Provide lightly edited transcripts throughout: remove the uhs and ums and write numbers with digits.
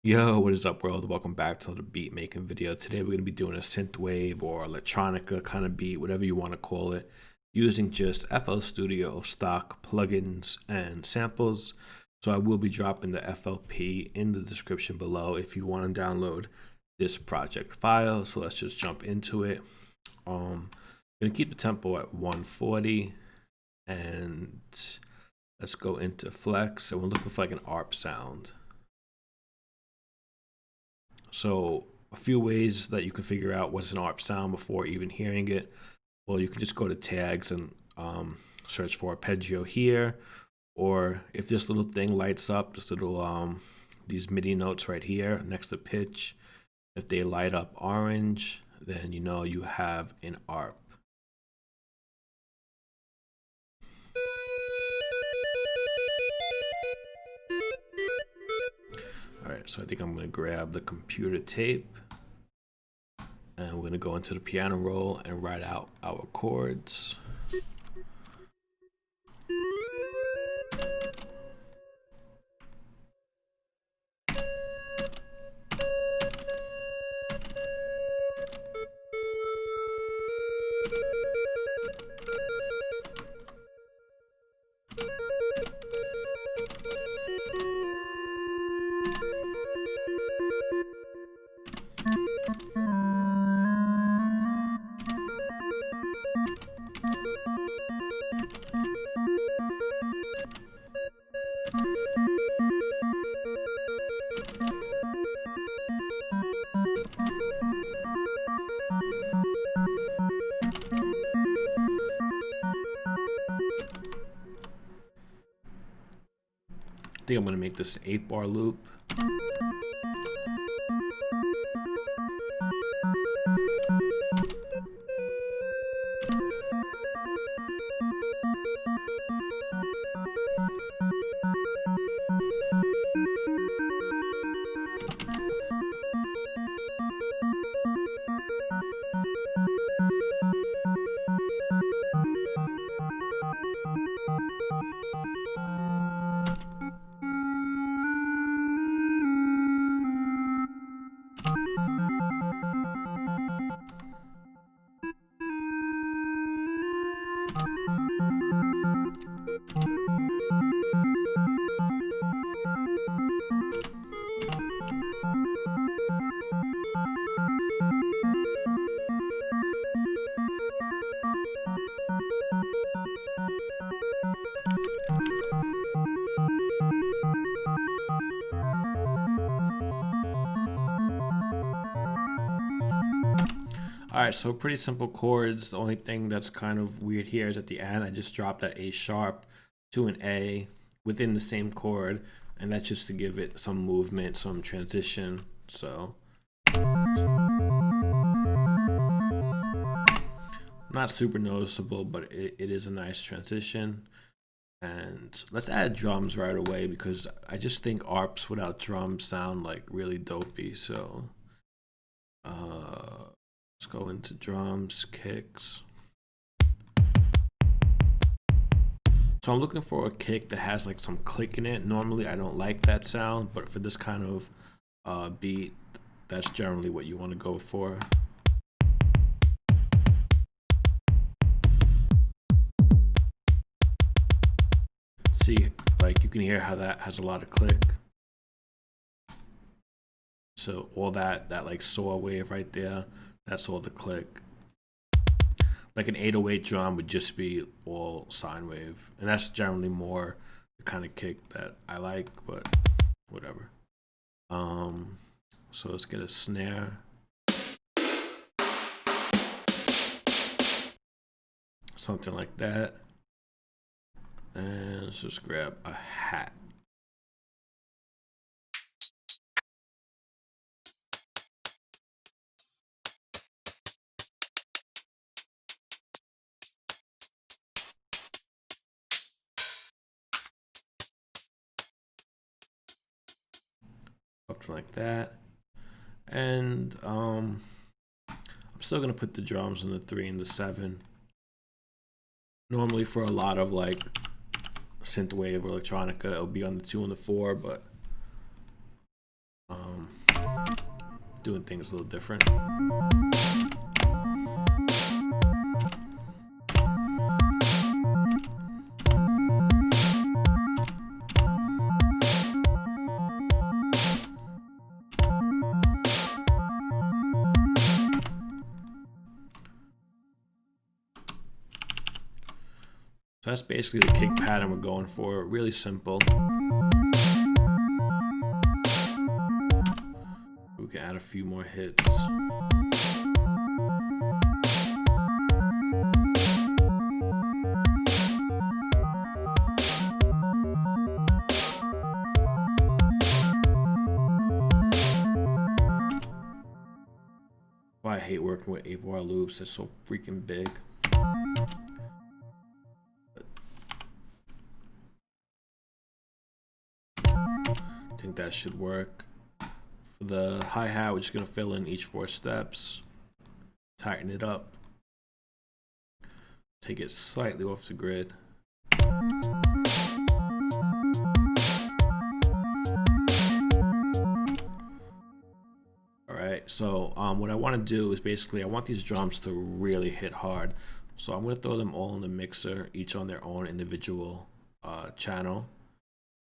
Yo, what is up, world? Welcome back to another beat making video. Today we're going to be doing a synthwave or electronica kind of beat, whatever you want to call it, using just FL Studio stock plugins and samples. So I will be dropping the FLP in the description below if you want to download this project file. So let's just jump into it. I'm going to keep the tempo at 140 and let's go into flex. And we're looking for like an ARP sound. So a few ways that you can figure out what's an ARP sound before even hearing it. Well, you can just go to tags and search for arpeggio here, or if this little thing lights up, this little these MIDI notes right here next to pitch, if they light up orange, then you know you have an ARP. All right, so I think I'm gonna grab the computer tape and we're gonna go into the piano roll and write out our chords. I think I'm gonna make this an 8-bar loop. All right, so pretty simple chords. The only thing that's kind of weird here is at the end, I just dropped that A sharp to an A within the same chord, and that's just to give it some movement, some transition. So not super noticeable, but it is a nice transition. And let's add drums right away because I just think ARPs without drums sound like really dopey. So let's go into drums, kicks. So I'm looking for a kick that has like some click in it. Normally I don't like that sound, but for this kind of beat, that's generally what you want to go for. See, like you can hear how that has a lot of click. So all that like saw wave right there, that's all the click. Like an 808 drum would just be all sine wave, and that's generally more the kind of kick that I like, but whatever. So let's get a snare. Something like that. And let's just grab a hat. Something like that. And I'm still gonna put the drums in the 3 and the 7. Normally for a lot of like synthwave or electronica, it'll be on the 2 and the 4, but doing things a little different. So that's basically the kick pattern we're going for. Really simple. We can add a few more hits. Why I hate working with 8-bar loops. They're so freaking big. I think that should work. For the hi-hat, we're just gonna fill in each 4 steps, tighten it up, take it slightly off the grid. Alright, so what I want to do is basically I want these drums to really hit hard. So I'm going to throw them all in the mixer, each on their own individual channel.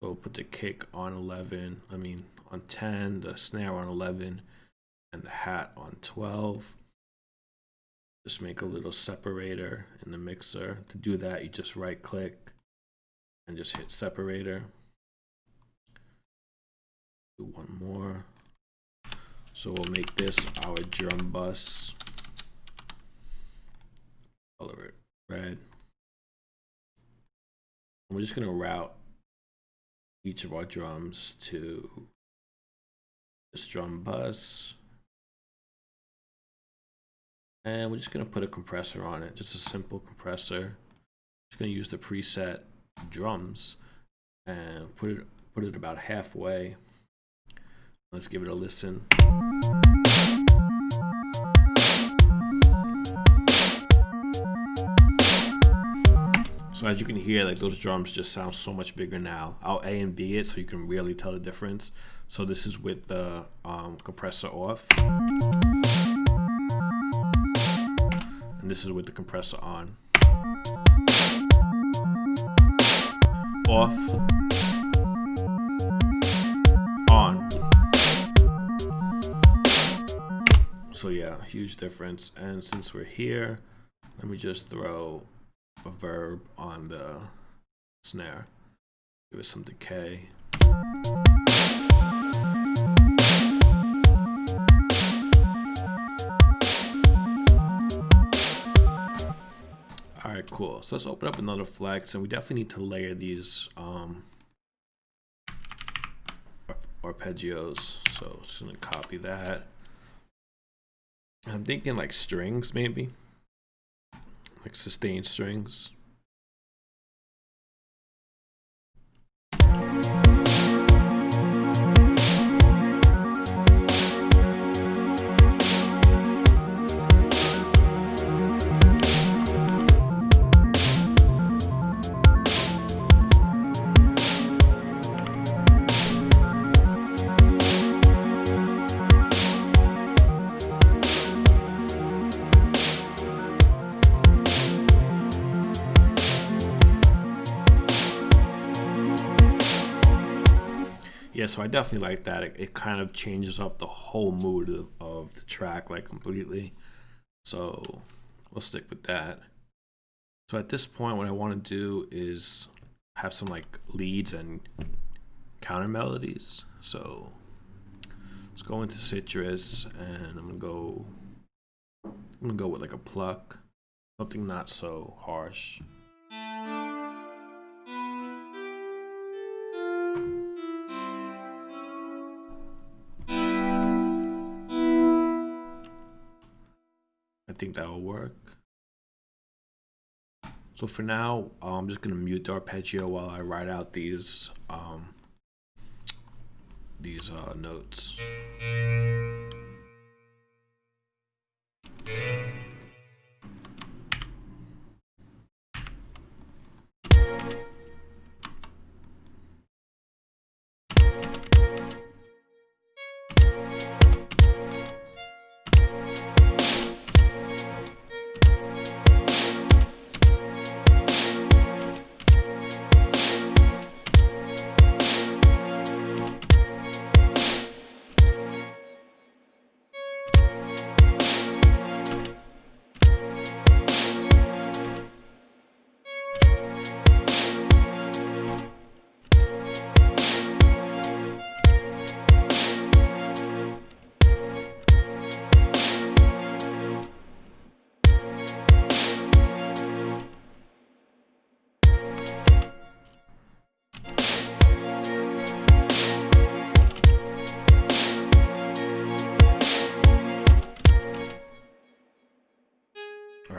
So put the kick on on 10, the snare on 11, and the hat on 12. Just make a little separator in the mixer. To do that, you just right click and just hit separator. Do one more. So we'll make this our drum bus. Color it red. And we're just gonna route each of our drums to this drum bus. And we're just gonna put a compressor on it, just a simple compressor. Just gonna use the preset drums and put it about halfway. Let's give it a listen. So as you can hear, like those drums just sound so much bigger now. I'll A and B it so you can really tell the difference. So this is with the compressor off. And this is with the compressor on. Off. On. So yeah, huge difference. And since we're here, let me just throw a verb on the snare. Give it some decay. All right, cool. So let's open up another flex, and we definitely need to layer these arpeggios. So just gonna copy that. I'm thinking like strings, maybe like sustained strings. Yeah, so I definitely like that. It kind of changes up the whole mood of the track, like completely. So we'll stick with that. So at this point, what I want to do is have some like leads and counter melodies. So let's go into Citrus, and I'm gonna go with like a pluck, something not so harsh. I think that will work. So for now, I'm just gonna mute the arpeggio while I write out these notes.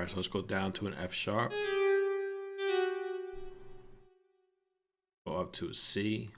Alright, so let's go down to an F sharp. Go up to a C.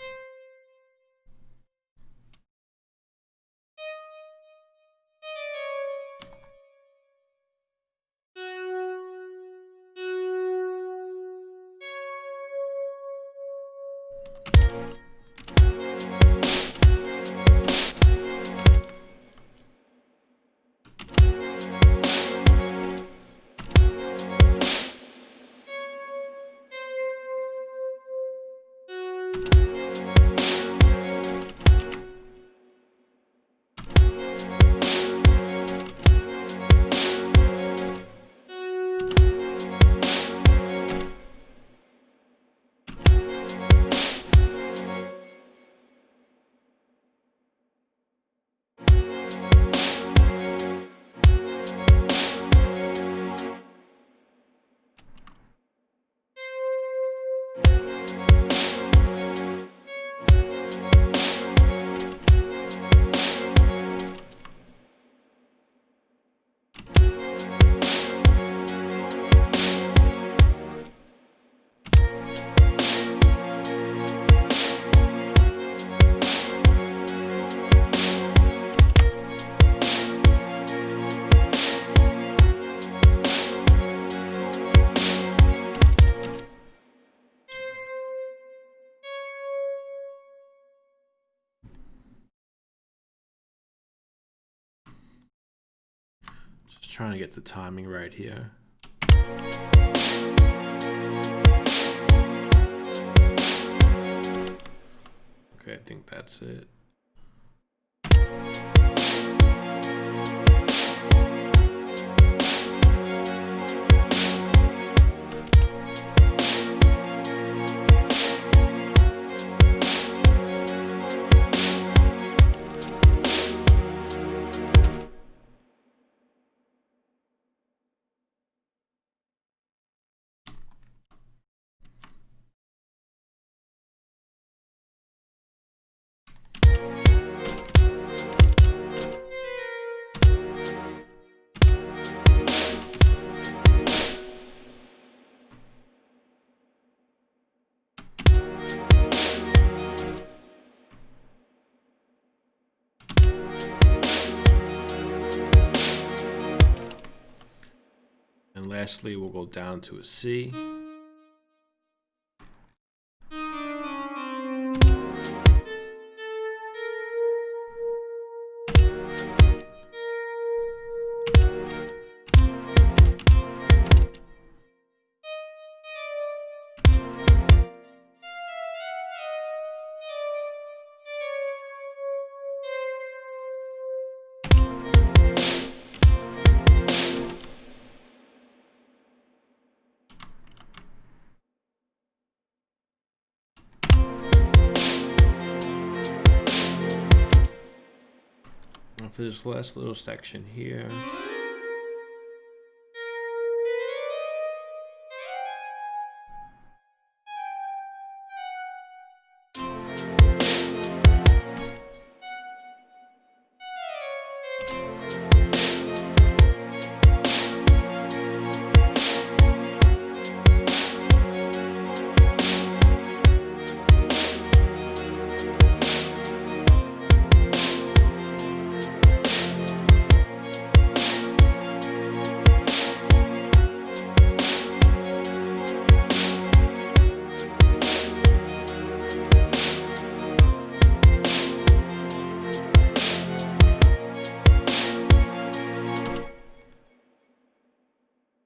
Just trying to get the timing right here. Okay, I think that's it. And lastly, we'll go down to a C. For this last little section here,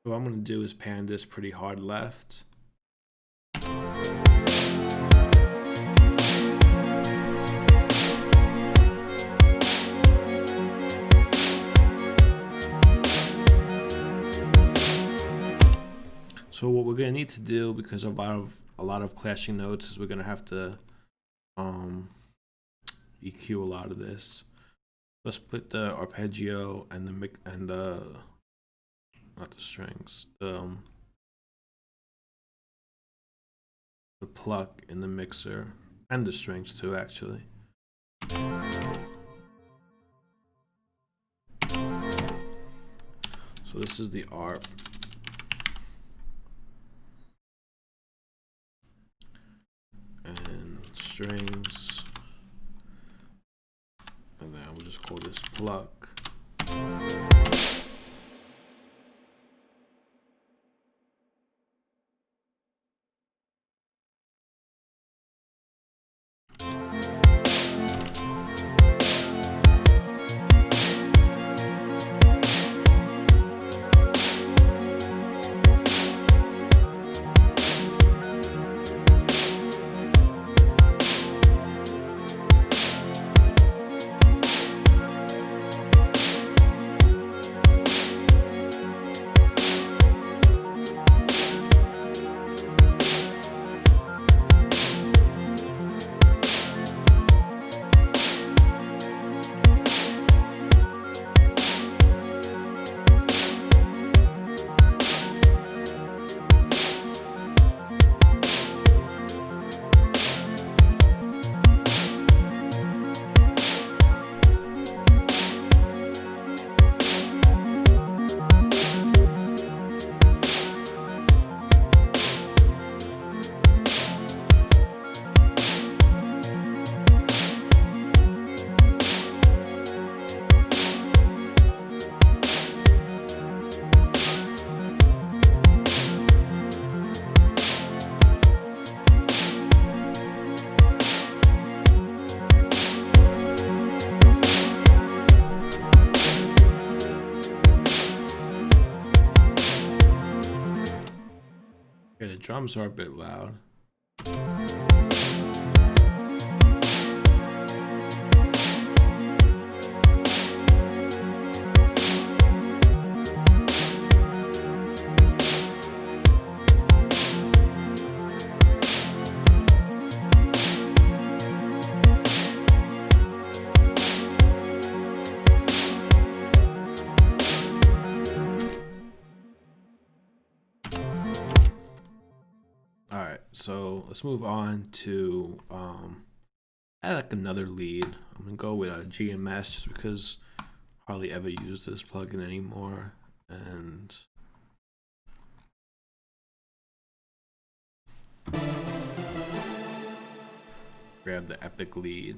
what I'm going to do is pan this pretty hard left. So what we're going to need to do, because a lot of clashing notes, is we're going to have to EQ a lot of this. Let's put the arpeggio and the not the strings, the pluck in the mixer, and the strings too, actually. So this is the ARP. strings, and then we'll just call this plug. Okay, the drums are a bit loud. All right, so let's move on to add like another lead. I'm gonna go with a GMS just because I hardly ever use this plugin anymore, and grab the epic lead.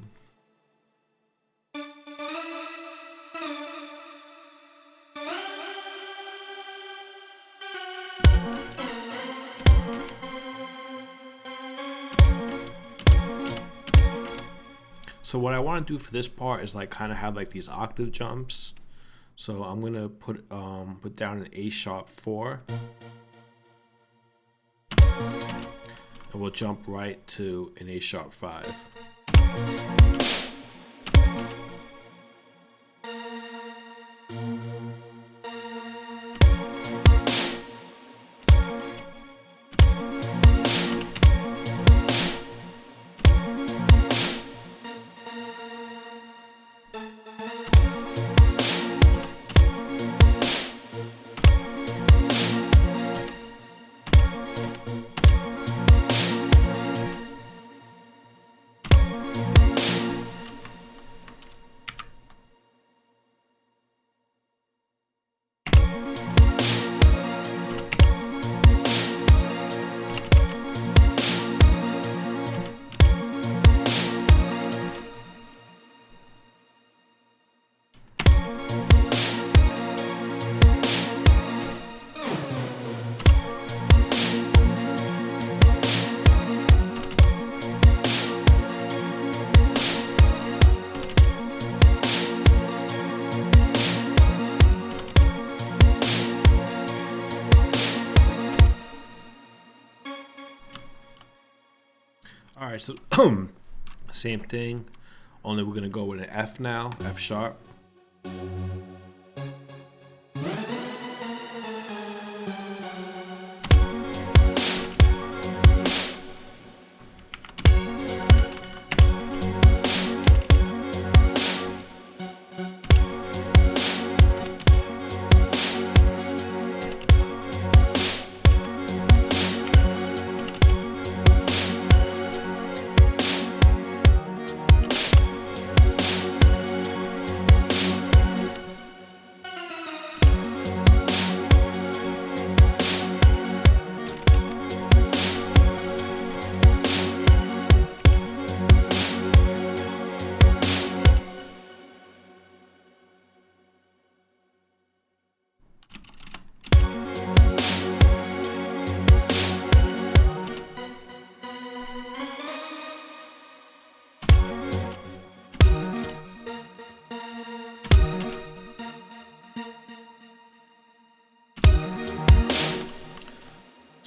So what I want to do for this part is like kind of have like these octave jumps. So I'm gonna put down an A sharp 4, and we'll jump right to an A sharp 5. All right, so same thing, only we're gonna go with an F now, F sharp.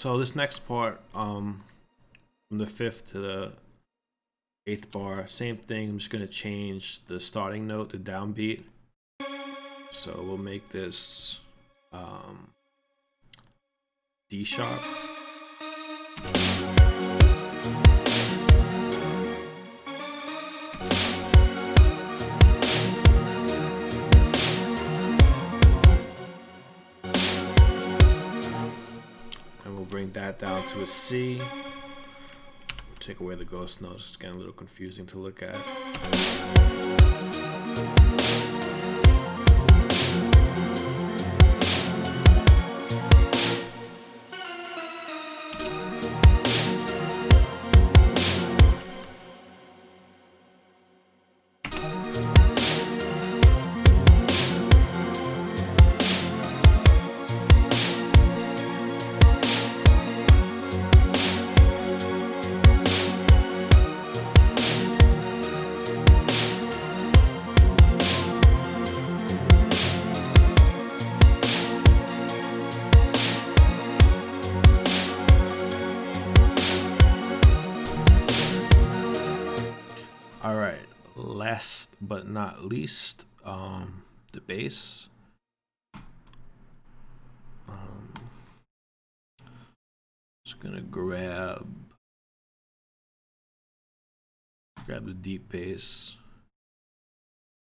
So this next part, from the 5th to the 8th bar, same thing. I'm just gonna change the starting note, the downbeat. So we'll make this D sharp. And we'll bring that down to a C. We'll take away the ghost notes. It's getting a little confusing to look at. All right, last but not least, the bass. Just gonna grab the deep bass,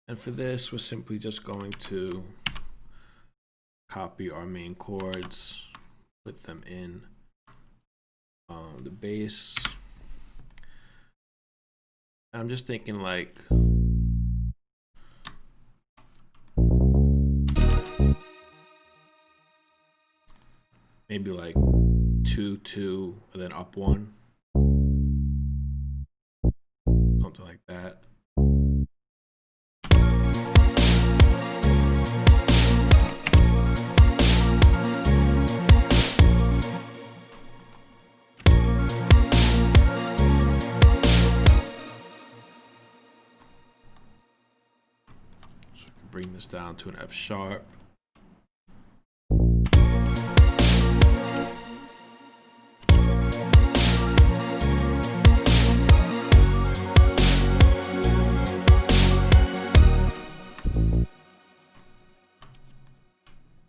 and for this, we're simply just going to copy our main chords, put them in the bass. I'm just thinking like maybe like 2 2 and then up 1, something like that. Bring this down to an F sharp.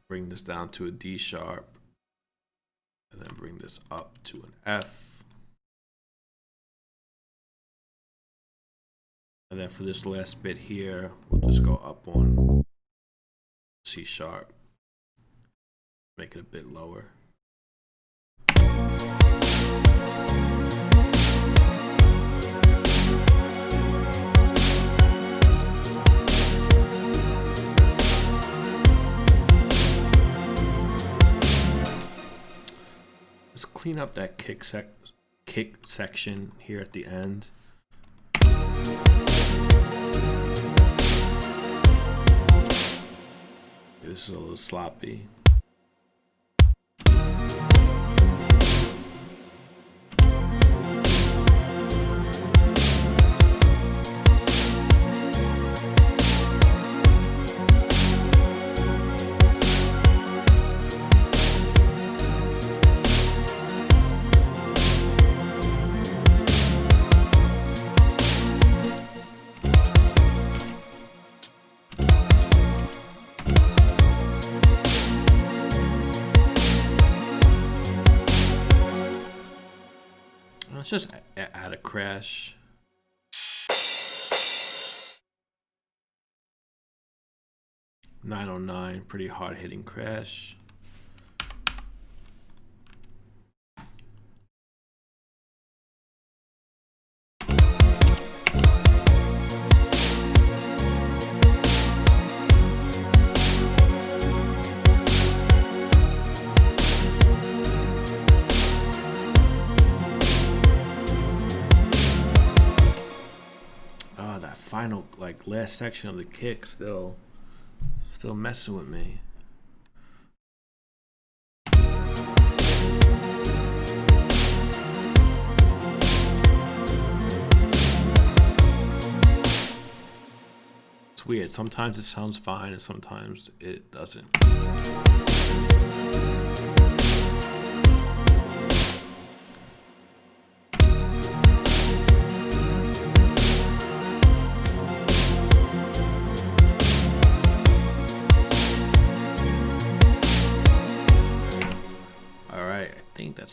Bring this down to a D sharp, and then bring this up to an F. And then for this last bit here, we'll just go up 1, C sharp, make it a bit lower. Let's clean up that kick section here at the end. This is a little sloppy. Let's just add a crash. (909), pretty hard hitting crash. Final, like last section of the kick still messing with me. It's weird. Sometimes it sounds fine and sometimes it doesn't.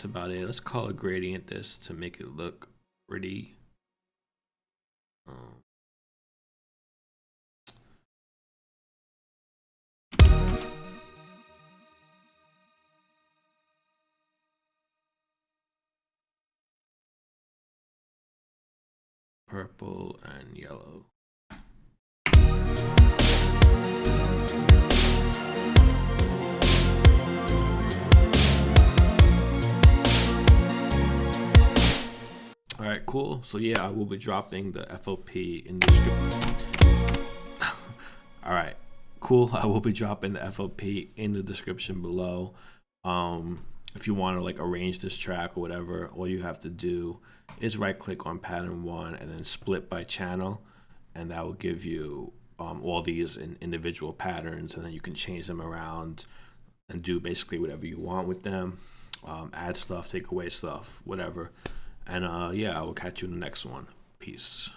that's about it. Let's color gradient this to make it look pretty. Purple and yellow. All right, cool. So yeah, I will be dropping the FLP in the description. All right, cool. I will be dropping the FLP in the description below. If you want to like arrange this track or whatever, all you have to do is right click on pattern 1 and then split by channel, and that will give you all these in individual patterns, and then you can change them around and do basically whatever you want with them. Add stuff, take away stuff, whatever. And yeah, I will catch you in the next one. Peace.